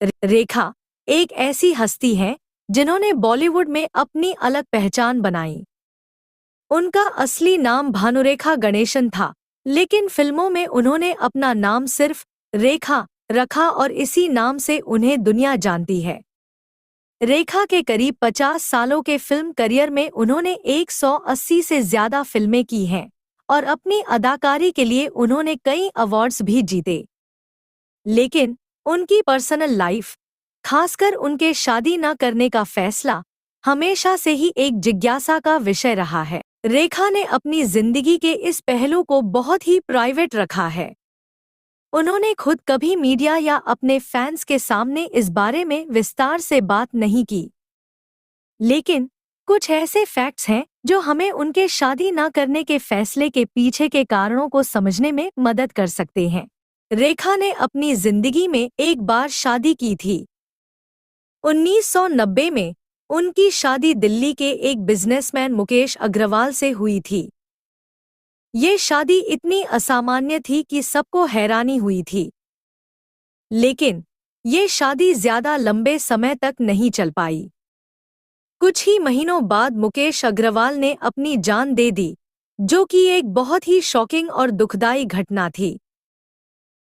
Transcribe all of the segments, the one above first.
रेखा एक ऐसी हस्ती है जिन्होंने बॉलीवुड में अपनी अलग पहचान बनाई। उनका असली नाम भानुरेखा गणेशन था, लेकिन फिल्मों में उन्होंने अपना नाम सिर्फ रेखा रखा और इसी नाम से उन्हें दुनिया जानती है। रेखा के करीब 50 सालों के फिल्म करियर में उन्होंने 180 से ज्यादा फिल्में की हैं और अपनी अदाकारी के लिए उन्होंने कई अवार्ड्स भी जीते। लेकिन उनकी पर्सनल लाइफ, खासकर उनके शादी न करने का फैसला, हमेशा से ही एक जिज्ञासा का विषय रहा है। रेखा ने अपनी जिंदगी के इस पहलू को बहुत ही प्राइवेट रखा है। उन्होंने खुद कभी मीडिया या अपने फैंस के सामने इस बारे में विस्तार से बात नहीं की। लेकिन कुछ ऐसे फैक्ट्स हैं जो हमें उनके शादी न करने के फैसले के पीछे के कारणों को समझने में मदद कर सकते हैं। रेखा ने अपनी जिंदगी में एक बार शादी की थी। 1990 में उनकी शादी दिल्ली के एक बिजनेसमैन मुकेश अग्रवाल से हुई थी। ये शादी इतनी असामान्य थी कि सबको हैरानी हुई थी। लेकिन ये शादी ज्यादा लंबे समय तक नहीं चल पाई। कुछ ही महीनों बाद मुकेश अग्रवाल ने अपनी जान दे दी, जो कि एक बहुत ही शॉकिंग और दुखदाई घटना थी।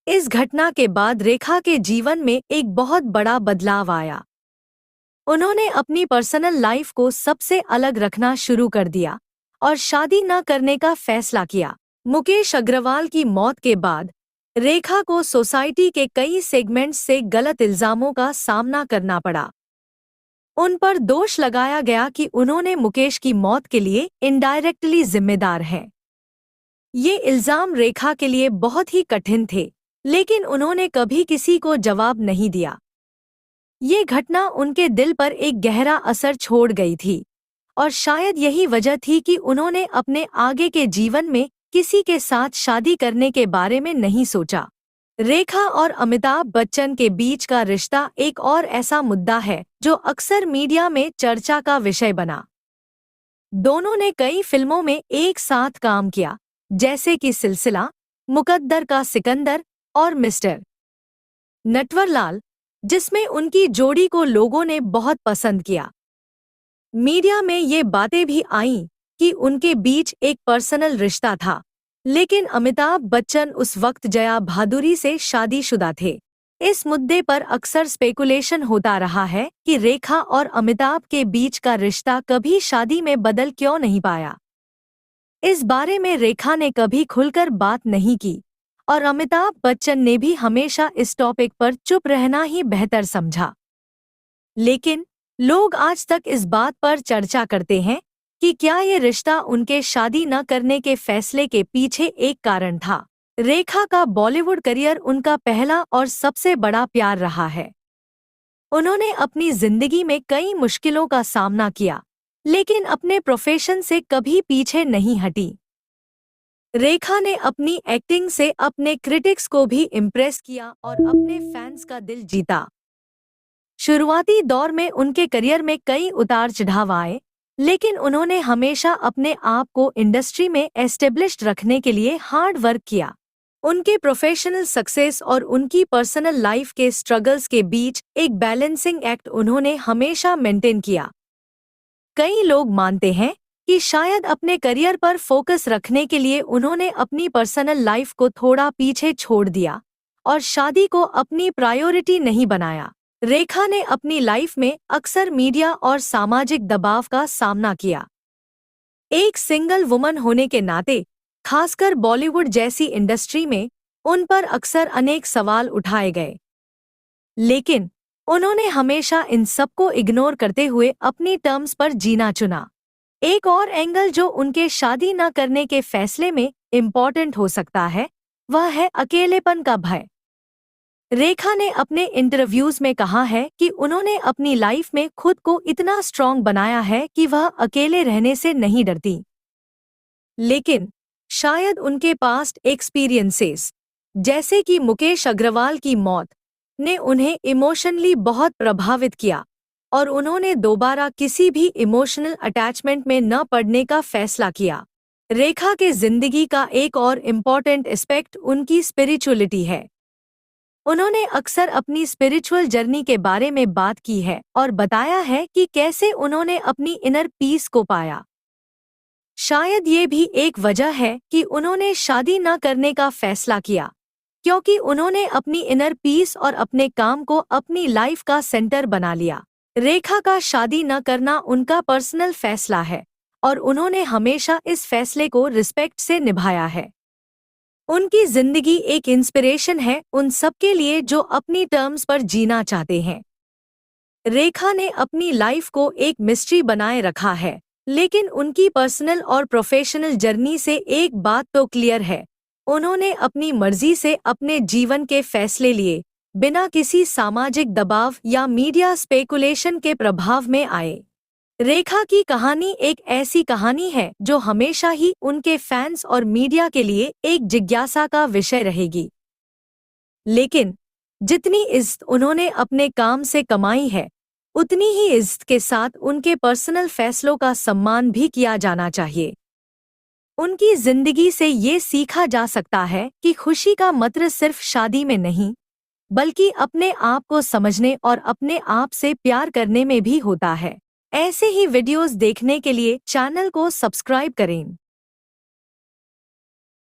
इस घटना के बाद रेखा के जीवन में एक बहुत बड़ा बदलाव आया। उन्होंने अपनी पर्सनल लाइफ को सबसे अलग रखना शुरू कर दिया और शादी न करने का फैसला किया। मुकेश अग्रवाल की मौत के बाद रेखा को सोसाइटी के कई सेगमेंट्स से गलत इल्जामों का सामना करना पड़ा। उन पर दोष लगाया गया कि उन्होंने मुकेश की मौत के लिए इनडायरेक्टली जिम्मेदार हैं। ये इल्जाम रेखा के लिए बहुत ही कठिन थे, लेकिन उन्होंने कभी किसी को जवाब नहीं दिया। ये घटना उनके दिल पर एक गहरा असर छोड़ गई थी और शायद यही वजह थी कि उन्होंने अपने आगे के जीवन में किसी के साथ शादी करने के बारे में नहीं सोचा। रेखा और अमिताभ बच्चन के बीच का रिश्ता एक और ऐसा मुद्दा है जो अक्सर मीडिया में चर्चा का विषय बना। दोनों ने कई फिल्मों में एक साथ काम किया, जैसे कि सिलसिला, मुकद्दर का सिकंदर और मिस्टर नटवरलाल, जिसमें उनकी जोड़ी को लोगों ने बहुत पसंद किया। मीडिया में ये बातें भी आईं कि उनके बीच एक पर्सनल रिश्ता था, लेकिन अमिताभ बच्चन उस वक्त जया भादुरी से शादीशुदा थे। इस मुद्दे पर अक्सर स्पेकुलेशन होता रहा है कि रेखा और अमिताभ के बीच का रिश्ता कभी शादी में बदल क्यों नहीं पाया। इस बारे में रेखा ने कभी खुलकर बात नहीं की और अमिताभ बच्चन ने भी हमेशा इस टॉपिक पर चुप रहना ही बेहतर समझा। लेकिन लोग आज तक इस बात पर चर्चा करते हैं कि क्या ये रिश्ता उनके शादी न करने के फैसले के पीछे एक कारण था। रेखा का बॉलीवुड करियर उनका पहला और सबसे बड़ा प्यार रहा है। उन्होंने अपनी जिंदगी में कई मुश्किलों का सामना किया, लेकिन अपने प्रोफेशन से कभी पीछे नहीं हटी। रेखा ने अपनी एक्टिंग से अपने क्रिटिक्स को भी इम्प्रेस किया और अपने फैंस का दिल जीता। शुरुआती दौर में उनके करियर में कई उतार चढ़ाव आए, लेकिन उन्होंने हमेशा अपने आप को इंडस्ट्री में एस्टेब्लिश्ड रखने के लिए हार्ड वर्क किया। उनके प्रोफेशनल सक्सेस और उनकी पर्सनल लाइफ के स्ट्रगल्स के बीच एक बैलेंसिंग एक्ट उन्होंने हमेशा मेंटेन किया। कई लोग मानते हैं कि शायद अपने करियर पर फोकस रखने के लिए उन्होंने अपनी पर्सनल लाइफ को थोड़ा पीछे छोड़ दिया और शादी को अपनी प्रायोरिटी नहीं बनाया। रेखा ने अपनी लाइफ में अक्सर मीडिया और सामाजिक दबाव का सामना किया। एक सिंगल वुमन होने के नाते, खासकर बॉलीवुड जैसी इंडस्ट्री में, उन पर अक्सर अनेक सवाल उठाए गए। लेकिन उन्होंने हमेशा इन सबको इग्नोर करते हुए अपनी टर्म्स पर जीना चुना। एक और एंगल जो उनके शादी न करने के फैसले में इम्पॉर्टेंट हो सकता है, वह है अकेलेपन का भय। रेखा ने अपने इंटरव्यूज में कहा है कि उन्होंने अपनी लाइफ में खुद को इतना स्ट्रॉन्ग बनाया है कि वह अकेले रहने से नहीं डरती। लेकिन शायद उनके पास्ट एक्सपीरियंसेस, जैसे कि मुकेश अग्रवाल की मौत, ने उन्हें इमोशनली बहुत प्रभावित किया और उन्होंने दोबारा किसी भी इमोशनल अटैचमेंट में न पड़ने का फैसला किया। रेखा के जिंदगी का एक और इम्पॉर्टेंट एस्पेक्ट उनकी स्पिरिचुअलिटी है। उन्होंने अक्सर अपनी स्पिरिचुअल जर्नी के बारे में बात की है और बताया है कि कैसे उन्होंने अपनी इनर पीस को पाया। शायद ये भी एक वजह है कि उन्होंने शादी न करने का फैसला किया, क्योंकि उन्होंने अपनी इनर पीस और अपने काम को अपनी लाइफ का सेंटर बना लिया। रेखा का शादी न करना उनका पर्सनल फैसला है और उन्होंने हमेशा इस फैसले को रिस्पेक्ट से निभाया है। उनकी जिंदगी एक इंस्पिरेशन है उन सबके लिए जो अपनी टर्म्स पर जीना चाहते हैं। रेखा ने अपनी लाइफ को एक मिस्ट्री बनाए रखा है, लेकिन उनकी पर्सनल और प्रोफेशनल जर्नी से एक बात तो क्लियर है, उन्होंने अपनी मर्जी से अपने जीवन के फैसले लिए, बिना किसी सामाजिक दबाव या मीडिया स्पेकुलेशन के प्रभाव में आए। रेखा की कहानी एक ऐसी कहानी है जो हमेशा ही उनके फैंस और मीडिया के लिए एक जिज्ञासा का विषय रहेगी। लेकिन जितनी इज्जत उन्होंने अपने काम से कमाई है, उतनी ही इज्जत के साथ उनके पर्सनल फैसलों का सम्मान भी किया जाना चाहिए। उनकी जिंदगी से ये सीखा जा सकता है कि खुशी का मतलब सिर्फ शादी में नहीं, बल्कि अपने आप को समझने और अपने आप से प्यार करने में भी होता है। ऐसे ही वीडियोस देखने के लिए चैनल को सब्सक्राइब करें।